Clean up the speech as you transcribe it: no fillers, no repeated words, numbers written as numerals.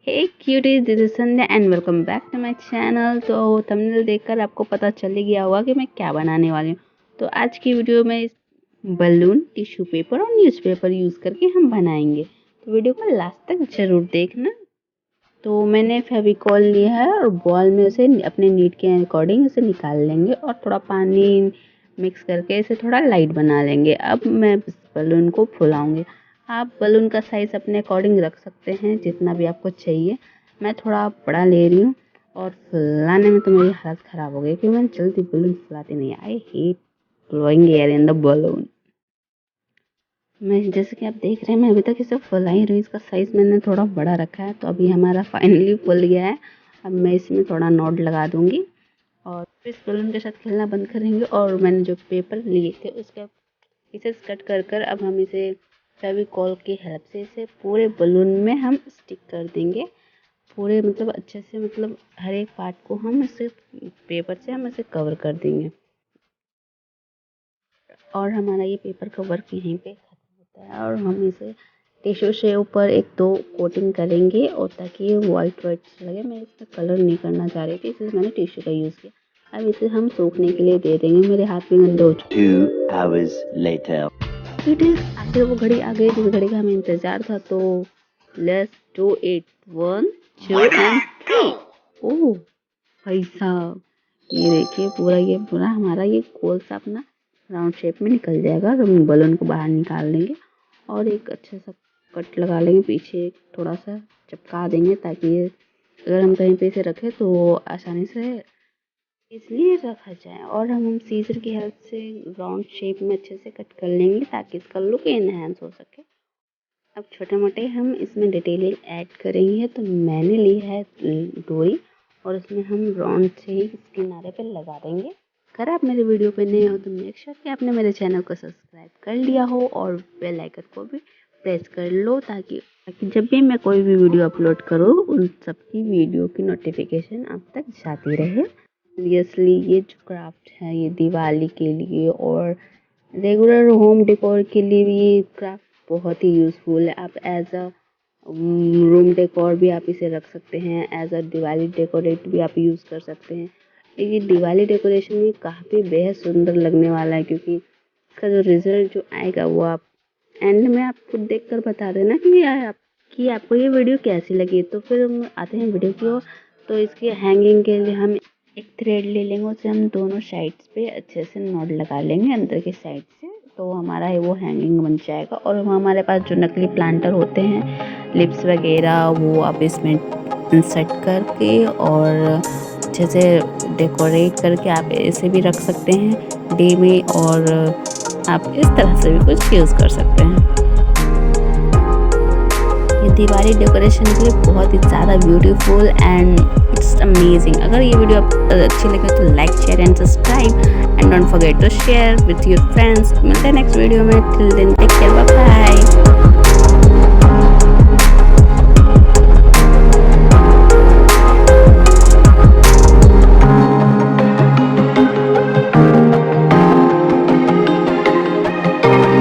Hey cuties, this is Sandhya and welcome back to my channel. तो thumbnail देखकर आपको पता चल ही गया होगा कि मैं क्या बनाने वाली हूँ। तो आज की वीडियो में बलून, टिश्यू पेपर और न्यूज़पेपर यूज़ करके हम बनाएंगे। तो वीडियो को लास्ट तक ज़रूर देखना। तो मैंने फेविकॉल लिया है और बॉल में उसे अपने नीड के अकॉर्डिंग इसे निकाल लेंगे और थोड़ा पानी मिक्स करके इसे थोड़ा लाइट बना लेंगे। अब मैं इस बलून को फुलाऊंगी। आप बलून का साइज़ अपने अकॉर्डिंग रख सकते हैं, जितना भी आपको चाहिए। मैं थोड़ा बड़ा ले रही हूँ और फुलाने में तो मेरी हालत ख़राब हो गई क्योंकि मैं जल्दी बलून फुलाती नहीं। I hate blowing air in the balloon. मैं जैसे कि आप देख रहे हैं, मैं अभी तक इसे फुला ही रही हूँ। इसका साइज़ मैंने थोड़ा बड़ा रखा है। तो अभी हमारा फाइनली फुल गया है। अब मैं इसमें थोड़ा नॉट लगा दूँगी और फिर इस बलून के साथ खेलना बंद करेंगे। और मैंने जो पेपर लिए थे उसके पीसेस कट कर अब हम इसे फेविकॉल की हेल्प से इसे पूरे बलून में हम स्टिक कर देंगे। पूरे मतलब अच्छे से, मतलब हर एक पार्ट को हम इसे पेपर से हम इसे कवर कर देंगे। और हमारा ये पेपर का वर्क यहीं पे खत्म होता है। और हम इसे टिश्यू से ऊपर एक दो कोटिंग करेंगे और ताकि ये वाइट लगे। मैं इसका कलर नहीं करना चाह रही थी, इसलिए मैंने टिश्यू का यूज़ किया। अब इसे हम सूखने के लिए दे देंगे। मेरे हाथ में गंदे हो चुके। 2 hours later. आखिर वो घड़ी आ गई जिस घड़ी का हमें इंतजार था। तो लेट्स डू इट। 1 2 एंड 3। ओह भाई साहब, ये देखिए पूरा हमारा ये गोल सा अपना राउंड शेप में निकल जाएगा। और हम बलून को बाहर निकाल लेंगे और एक अच्छा सा कट लगा लेंगे। पीछे थोड़ा सा चिपका देंगे ताकि ये अगर हम कहीं पे इसे रखें तो आसानी से इसलिए रखा जाए। और हम सीजर की हेल्प से राउंड शेप में अच्छे से कट कर लेंगे ताकि इसका लुक एनहांस हो सके। अब छोटे मोटे हम इसमें डिटेलिंग ऐड करेंगे। तो मैंने ली है डोरी और उसमें हम राउंड से ही इस किनारे पे लगा देंगे। अगर आप मेरे वीडियो पे नए हो तो मेक श्योर कि आपने मेरे चैनल को सब्सक्राइब कर लिया हो और बेल आइकन को भी प्रेस कर लो ताकि जब भी मैं कोई भी वीडियो अपलोड करूँ उन सबकी वीडियो की नोटिफिकेशन आप तक जाती रहे। सीरियसली ये जो क्राफ्ट है ये दिवाली के लिए और रेगुलर होम डेकोर के लिए भी ये क्राफ्ट बहुत ही यूज़फुल है। आप एज अ रूम डेकोर भी आप इसे रख सकते हैं, एज अ दिवाली डेकोरेट भी आप यूज़ कर सकते हैं। ये दिवाली डेकोरेशन में काफ़ी बेहद सुंदर लगने वाला है क्योंकि इसका जो रिज़ल्ट जो आएगा वो आप एंड में आप खुद देख कर बता देना कि आपको ये वीडियो कैसी लगी। तो फिर हम आते हैं वीडियो की ओर। तो इसकी हैंगिंग के लिए हम एक थ्रेड ले लेंगे, उसे हम दोनों साइड्स पे अच्छे से नॉट लगा लेंगे अंदर की साइड से। तो हमारा वो हैंगिंग बन जाएगा। और हमारे पास जो नकली प्लांटर होते हैं, लिप्स वगैरह, वो आप इसमें इंसर्ट करके और अच्छे से डेकोरेट करके आप इसे भी रख सकते हैं डे में। और आप इस तरह से भी कुछ यूज़ कर सकते हैं। ये दिवाली डेकोरेशन के लिए बहुत ही ज़्यादा ब्यूटीफुल एंड इट्स अमेजिंग। अगर ये वीडियो आपको अच्छी लगे तो like, share and subscribe and don't forget to share with your friends. मिलते हैं नेक्स्ट वीडियो में। Till then take care, bye bye.